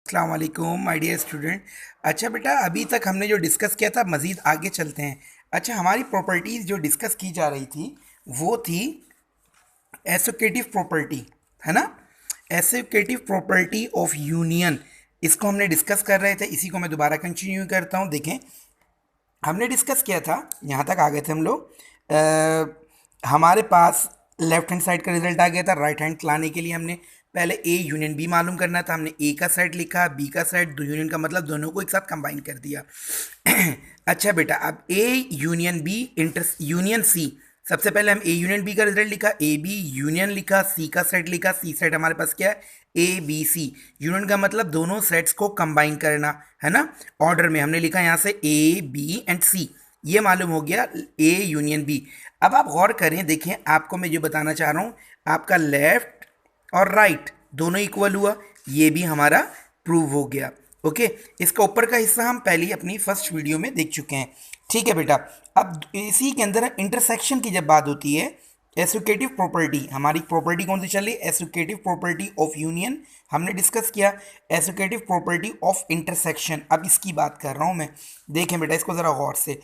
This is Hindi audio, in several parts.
अस्सलाम वालेकुम माय डियर स्टूडेंट। अच्छा बेटा, अभी तक हमने जो डिस्कस किया था मज़ीद आगे चलते हैं। अच्छा, हमारी प्रॉपर्टीज़ जो डिस्कस की जा रही थी वो थी एसोकेटिव प्रॉपर्टी, है ना। एसोकेटिव प्रॉपर्टी ऑफ यूनियन, इसको हमने डिस्कस कर रहे थे। इसी को मैं दोबारा कंटिन्यू करता हूँ। देखें, हमने डिस्कस किया था, यहाँ तक आ गए थे हम लोग। हमारे पास लेफ्ट हैंड साइड का रिजल्ट आ गया था। राइट हैंड लाने के लिए हमने पहले ए यूनियन बी मालूम करना था। हमने ए का सेट लिखा, बी का सेट, दो यूनियन का मतलब दोनों को एक साथ कंबाइन कर दिया। अच्छा बेटा, अब A union B inter union C, सबसे पहले हम ए यूनियन बी का रिजल्ट लिखा, ए बी यूनियन लिखा, सी का सेट लिखा। सी सेट हमारे पास क्या है? ए बी सी। यूनियन का मतलब दोनों सेट्स को कंबाइन करना, है ना। ऑर्डर में हमने लिखा यहाँ से ए बी एंड सी, ये मालूम हो गया ए यूनियन बी। अब आप गौर करें, देखें, आपको मैं जो बताना चाह रहा हूँ, आपका लेफ्ट और राइट दोनों इक्वल हुआ, ये भी हमारा प्रूव हो गया। ओके, इसका ऊपर का हिस्सा हम पहले ही अपनी फर्स्ट वीडियो में देख चुके हैं। ठीक है बेटा, अब इसी के अंदर इंटरसेक्शन की जब बात होती है, एसोकेटिव प्रॉपर्टी, हमारी प्रॉपर्टी कौन सी चल रही है? एसोकेटिव प्रॉपर्टी ऑफ यूनियन हमने डिस्कस किया। एसोकेटिव प्रॉपर्टी ऑफ इंटरसेक्शन, अब इसकी बात कर रहा हूँ मैं। देखें बेटा, इसको ज़रा गौर से।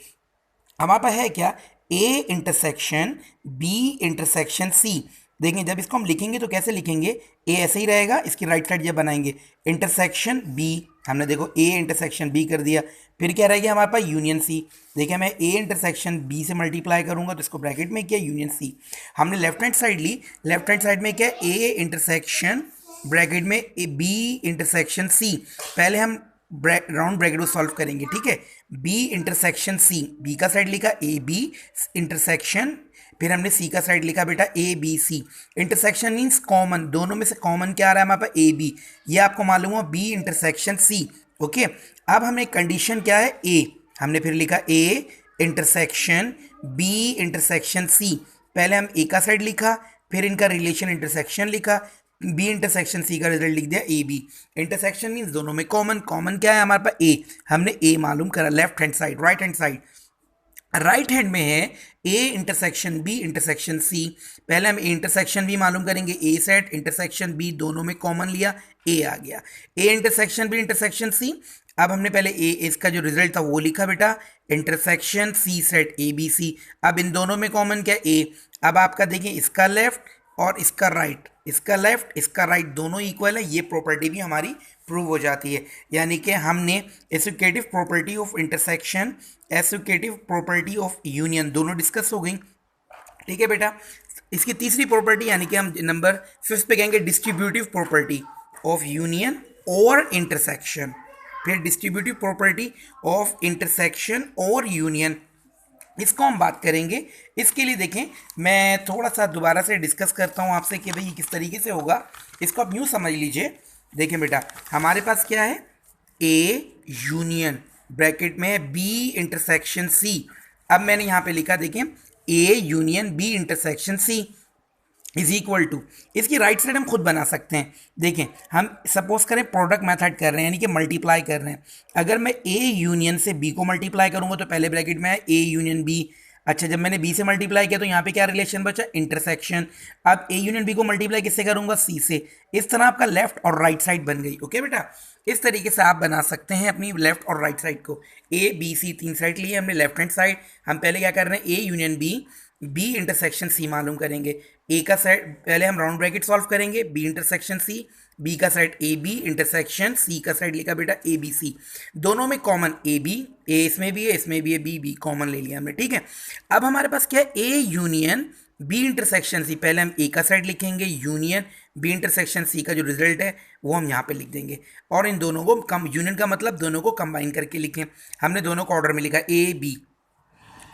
हमारे पास है क्या? A intersection B intersection C. देखें, जब इसको हम लिखेंगे तो कैसे लिखेंगे? ए ऐसे ही रहेगा, इसकी राइट साइड जब बनाएंगे इंटरसेक्शन बी, हमने देखो ए इंटरसेक्शन बी कर दिया। फिर क्या रहेगा हमारे पास? Union C. देखिए, मैं ए इंटरसेक्शन बी से मल्टीप्लाई करूंगा तो इसको ब्रैकेट में किया यूनियन सी। हमने लेफ्ट हैंड साइड ली, लेफ्ट हैंड साइड में क्या? ए इंटरसेक्शन ब्रैकेट में बी इंटरसेक्शन सी। पहले हम राउंड ब्रैकेट को सॉल्व करेंगे, ठीक है। बी इंटरसेक्शन सी, बी का साइड लिखा ए बी इंटरसेक्शन, फिर हमने सी का साइड लिखा बेटा A B C. Intersection means common, दोनों में से कॉमन क्या आ रहा है हमारे पास? ए बी, ये आपको मालूम हो, बी इंटरसेक्शन सी। ओके, अब हमें कंडीशन क्या है? ए, हमने फिर लिखा A intersection B intersection C. पहले हम ए का साइड लिखा, फिर इनका रिलेशन इंटरसेक्शन लिखा, बी इंटरसेक्शन सी का रिजल्ट लिख दिया ए बी। इंटरसेक्शन मीन्स दोनों में कॉमन, कॉमन क्या है हमारे पास? ए, हमने ए मालूम करा। Left hand side, right hand side, right hand में है A intersection B intersection C. पहले हम ए इंटरसेक्शन बी मालूम करेंगे, ए सेट इंटरसेक्शन बी, दोनों में कॉमन लिया, ए आ गया। A intersection B intersection C. अब हमने पहले ए, इसका जो रिजल्ट था वो लिखा बेटा, intersection C set A B C. अब इन दोनों में कॉमन क्या? ए। अब आपका देखिए, इसका लेफ्ट और इसका राइट, इसका लेफ्ट इसका राइट दोनों इक्वल है, ये प्रॉपर्टी भी हमारी प्रूव हो जाती है। यानी कि हमने associative property of intersection, associative property of union दोनों डिस्कस हो गई। ठीक है बेटा, इसकी तीसरी प्रॉपर्टी यानी कि हम नंबर 5 पे कहेंगे डिस्ट्रीब्यूटिव प्रॉपर्टी ऑफ यूनियन और इंटरसेक्शन। फिर डिस्ट्रीब्यूटिव प्रॉपर्टी ऑफ इंटरसेक्शन और यूनियन, इसको हम बात करेंगे। इसके लिए देखें, मैं थोड़ा सा दोबारा से डिस्कस करता हूँ आपसे कि भाई किस तरीके से होगा। इसको आप यूँ समझ लीजिए। देखें बेटा, हमारे पास क्या है? ए यूनियन ब्रैकेट में बी इंटरसेक्शन सी। अब मैंने यहाँ पे लिखा, देखें, A union B intersection C is equal to, इसकी राइट साइड हम खुद बना सकते हैं। देखें, हम सपोज करें प्रोडक्ट मेथड कर रहे हैं, यानी कि मल्टीप्लाई कर रहे हैं। अगर मैं ए यूनियन से बी को मल्टीप्लाई करूंगा तो पहले ब्रैकेट में है ए यूनियन बी। अच्छा, जब मैंने बी से मल्टीप्लाई किया तो यहाँ पे क्या रिलेशन बचा? इंटरसेक्शन। अब ए यूनियन बी को मल्टीप्लाई किससे करूंगा? सी से। इस तरह आपका लेफ्ट और राइट साइड बन गई। ओके बेटा, इस तरीके से आप बना सकते हैं अपनी लेफ्ट और राइट साइड को। ए बी सी तीन साइड लिए हमने, लेफ्ट हैंड साइड हम पहले क्या कर रहे हैं? A union B, B intersection C मालूम करेंगे। ए का साइड पहले हम राउंड ब्रैकेट सॉल्व करेंगे, बी इंटरसेक्शन सी, बी का side A B intersection C का साइड लिखा बेटा ए बी सी। दोनों में कॉमन ए बी, ए इसमें भी है इसमें भी है, बी बी कॉमन ले लिया हमने। ठीक है, अब हमारे पास क्या है? A union B intersection C. पहले हम ए का साइड लिखेंगे, यूनियन बी इंटरसेक्शन सी का जो रिजल्ट है वो हम यहाँ पे लिख देंगे। और इन दोनों को कम, यूनियन का मतलब दोनों को कंबाइन करके लिखें। हमने दोनों को ऑर्डर में लिखा, ए बी,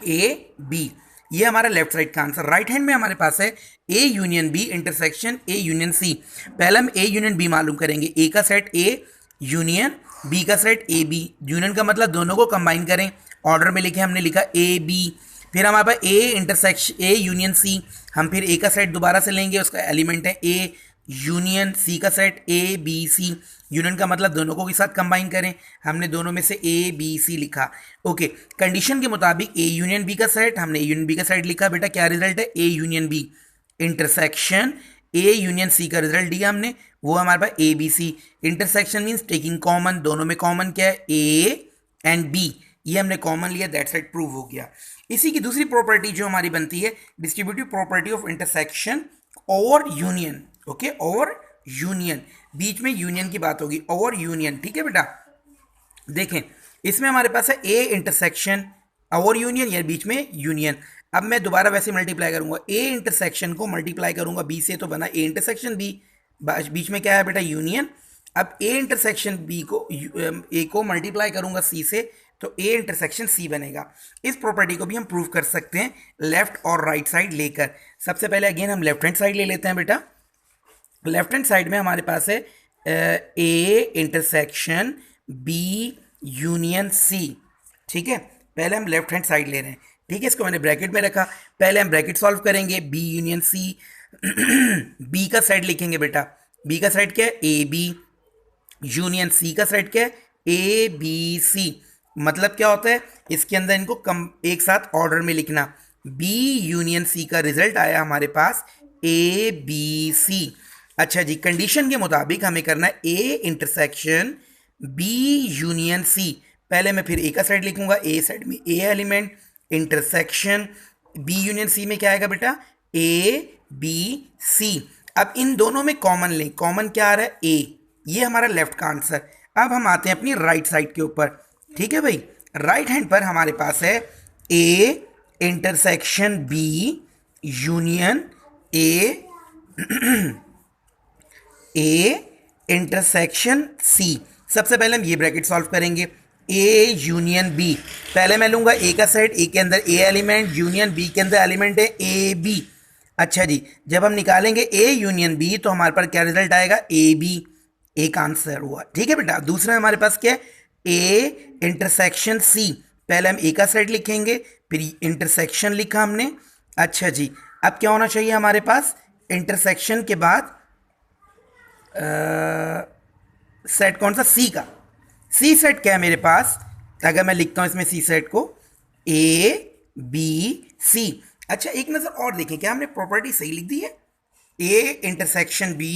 ए बी। ये हमारा लेफ्ट साइड का आंसर। राइट हैंड में हमारे पास है A union B intersection A union C. पहले हम ए यूनियन बी मालूम करेंगे, ए का सेट ए यूनियन बी का सेट ए बी। यूनियन का मतलब दोनों को कंबाइन करें, ऑर्डर में लिखे, हमने लिखा ए बी। फिर हमारे पास ए इंटरसेक्शन ए यूनियन सी, हम फिर ए का सेट दोबारा से लेंगे, उसका एलिमेंट है ए यूनियन सी का set A B C. Union का मतलब दोनों को के साथ कंबाइन करें, हमने दोनों में से ए बी सी लिखा। ओके, कंडीशन के मुताबिक ए यूनियन बी का सेट, हमने ए यूनियन बी का सेट लिखा। बेटा क्या रिजल्ट है? A union B intersection A union C का रिजल्ट दिया हमने, वो हमारे पास A B C. Intersection means taking common, दोनों में कॉमन क्या है, ए एंड बी, ये हमने कॉमन लिया, दैट साइड प्रूव हो गया। इसी की दूसरी प्रॉपर्टी जो हमारी बनती है डिस्ट्रीब्यूटिव प्रॉपर्टी ऑफ इंटरसेक्शन और यूनियन। ओके, और यूनियन, बीच में यूनियन की बात होगी, और यूनियन, ठीक है बेटा। देखें, इसमें हमारे पास है ए इंटरसेक्शन और यूनियन, या बीच में यूनियन। अब मैं दोबारा वैसे मल्टीप्लाई करूंगा, ए इंटरसेक्शन को मल्टीप्लाई करूंगा बी से, तो बना ए इंटरसेक्शन बी, बीच में क्या है बेटा, यूनियन। अब ए इंटरसेक्शन बी को, ए को मल्टीप्लाई करूंगा सी से, तो ए इंटरसेक्शन सी बनेगा। इस प्रॉपर्टी को भी हम प्रूव कर सकते हैं लेफ्ट और राइट साइड लेकर। सबसे पहले अगेन हम लेफ्ट हैंड साइड ले लेते हैं बेटा। लेफ्ट हैंड साइड में हमारे पास है A intersection B union C, ठीक है। पहले हम लेफ्ट हैंड साइड ले रहे हैं, ठीक है, इसको मैंने ब्रैकेट में रखा। पहले हम ब्रैकेट सॉल्व करेंगे, बी यूनियन सी। बी का साइड लिखेंगे बेटा, बी का साइड क्या है, ए बी, यूनियन सी का साइड क्या है, ए बी सी। मतलब क्या होता है, इसके अंदर इनको कम एक साथ ऑर्डर में लिखना। बी यूनियन सी का रिजल्ट आया हमारे पास ए बी सी। अच्छा जी, कंडीशन के मुताबिक हमें करना है A intersection B union C. पहले मैं फिर ए का साइड लिखूंगा, ए साइड में A element, intersection B union C में क्या आएगा बेटा, ए बी सी। अब इन दोनों में कॉमन लें, कॉमन क्या आ रहा है, ए, ये हमारा लेफ्ट का आंसर। अब हम आते हैं अपनी राइट साइड के ऊपर, ठीक है भाई। राइट हैंड पर हमारे पास है A intersection B union A A intersection C. सबसे पहले हम ये ब्रैकेट सॉल्व करेंगे, ए यूनियन बी। पहले मैं लूंगा ए का सेट, ए के अंदर ए एलिमेंट, यूनियन बी के अंदर एलिमेंट है ए बी। अच्छा जी, जब हम निकालेंगे ए यूनियन बी तो हमारे पास क्या रिजल्ट आएगा, ए बी, एक आंसर हुआ, ठीक है बेटा। दूसरा हमारे पास क्या है, ए इंटरसेक्शन सी। पहले हम ए का सेट लिखेंगे, फिर इंटरसेक्शन लिखा हमने। अच्छा जी, अब क्या होना चाहिए हमारे पास, इंटरसेक्शन के बाद सेट कौन सा, सी का। सी सेट क्या है मेरे पास, अगर मैं लिखता हूं इसमें सी सेट को, ए बी सी। अच्छा, एक नजर और देखें, क्या हमने प्रॉपर्टी सही लिख दी है, A intersection B,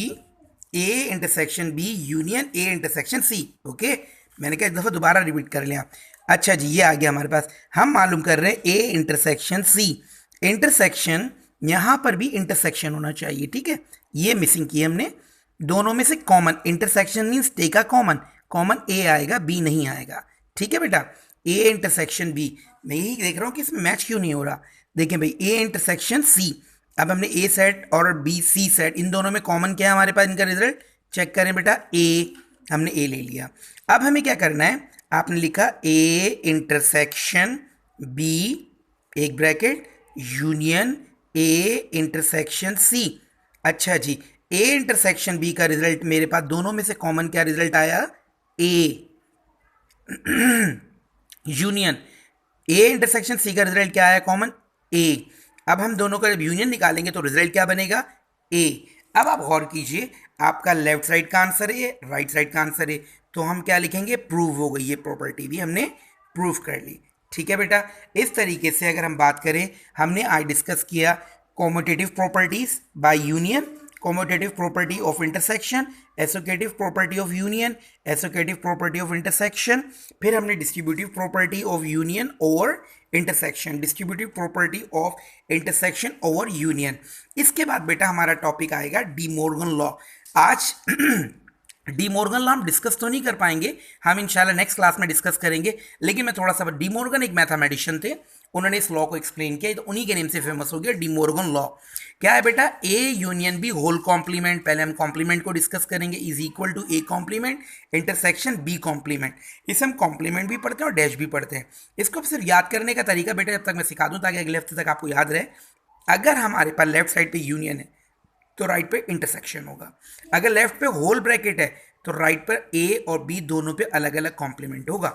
A intersection B union A intersection C. Okay, मैंने कहा एक दफा दोबारा रिपीट कर लिया। अच्छा जी, ये आ गया हमारे पास। हम मालूम कर रहे हैं ए इंटरसेक्शन सी। इंटरसेक्शन, यहां पर भी इंटरसेक्शन होना चाहिए, ठीक है, ये मिसिंग की हमने। दोनों में से common, intersection means take a common, common A आएगा, बी नहीं आएगा, ठीक है बेटा। ए इंटरसेक्शन बी, मैं यही देख रहा हूं कि इसमें मैच क्यों नहीं हो रहा। देखें भाई, ए इंटरसेक्शन सी। अब हमने ए सेट और बी सी सेट, इन दोनों में कॉमन क्या है हमारे पास, इनका रिजल्ट चेक करें बेटा, ए, हमने ए ले लिया। अब हमें क्या करना है, आपने लिखा ए इंटरसेक्शन बी, एक bracket, union A intersection C. अच्छा जी, ए इंटरसेक्शन बी का रिजल्ट मेरे पास दोनों में से कॉमन क्या रिजल्ट आया, A union A intersection C का रिजल्ट क्या आया, कॉमन ए। अब हम दोनों का जब यूनियन निकालेंगे तो रिजल्ट क्या बनेगा, ए। अब आप गौर कीजिए, आपका लेफ्ट साइड का आंसर है, राइट साइड का आंसर है, तो हम क्या लिखेंगे, प्रूव हो गई, ये प्रॉपर्टी भी हमने प्रूव कर ली, ठीक है बेटा। इस तरीके से अगर हम बात करें, हमने आज डिस्कस किया commutative properties by union, commutative property of intersection, associative property of union, associative property of intersection, फिर हमने डिस्ट्रीब्यूटिव प्रॉपर्टी ऑफ यूनियन और intersection, distributive property of intersection और यूनियन। इसके बाद बेटा हमारा टॉपिक आएगा डी मॉर्गन लॉ। आज डी मॉर्गन लॉ हम डिस्कस तो नहीं कर पाएंगे, हम इंशाल्लाह नेक्स्ट क्लास में डिस्कस करेंगे, लेकिन मैं थोड़ा सा, डी मॉर्गन एक मैथमेटिशियन थे, उन्होंने इस लॉ को एक्सप्लेन किया, तो उन्हीं के नेम से फेमस हो गया डी मॉर्गन लॉ। क्या है बेटा, A union B whole complement, पहले हम कॉम्प्लीमेंट को डिस्कस करेंगे, is equal to A complement intersection B complement. इसे हम कॉम्प्लीमेंट भी पढ़ते हैं और डैश भी पढ़ते हैं। इसको सिर्फ याद करने का तरीका बेटा जब तक मैं सिखा दूं, ताकि अगले हफ्ते तक आपको याद रहे। अगर हमारे पास लेफ्ट साइड पे यूनियन है तो राइट पे इंटरसेक्शन होगा, अगर लेफ्ट पे होल ब्रैकेट है तो राइट पर ए और बी दोनों पे अलग अलग कॉम्प्लीमेंट होगा।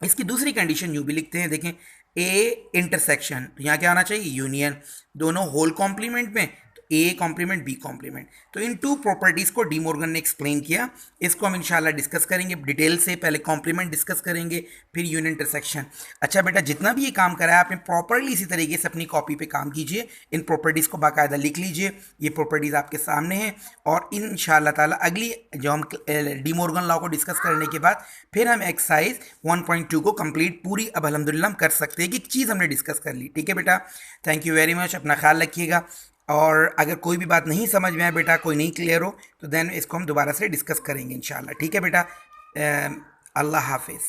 इसकी दूसरी कंडीशन यूं भी लिखते हैं, देखें, ए इंटरसेक्शन, तो यहाँ क्या आना चाहिए, यूनियन, दोनों होल कॉम्प्लीमेंट में, तो ए कॉम्प्लीमेंट बी कॉम्प्लीमेंट। तो इन टू प्रॉपर्टीज़ को डी मॉर्गन ने एक्सप्लेन किया। इसको हम इंशाल्लाह डिस्कस करेंगे डिटेल से। पहले कॉम्प्लीमेंट डिस्कस करेंगे, फिर यूनियन इंटरसेक्शन। अच्छा बेटा, जितना भी ये काम करा है आपने प्रॉपरली इसी तरीके से अपनी कॉपी पे काम कीजिए। इन प्रॉपर्टीज़ को बाकायदा लिख लीजिए, ये प्रॉपर्टीज़ आपके सामने हैं। और इंशाल्लाह ताला अगली जो हम डी मॉर्गन लॉ को डिस्कस करने के बाद फिर हम एक्सरसाइज 1.2 को कंप्लीट पूरी अब अल्हम्दुलिल्लाह हम कर सकते हैं कि चीज़ हमने डिस्कस कर ली। ठीक है बेटा, थैंक यू वेरी मच, अपना ख्याल रखिएगा। और अगर कोई भी बात नहीं समझ में आए बेटा, कोई नहीं क्लियर हो, तो देन इसको हम दोबारा से डिस्कस करेंगे इंशाल्लाह। ठीक है बेटा, अल्लाह हाफिज़।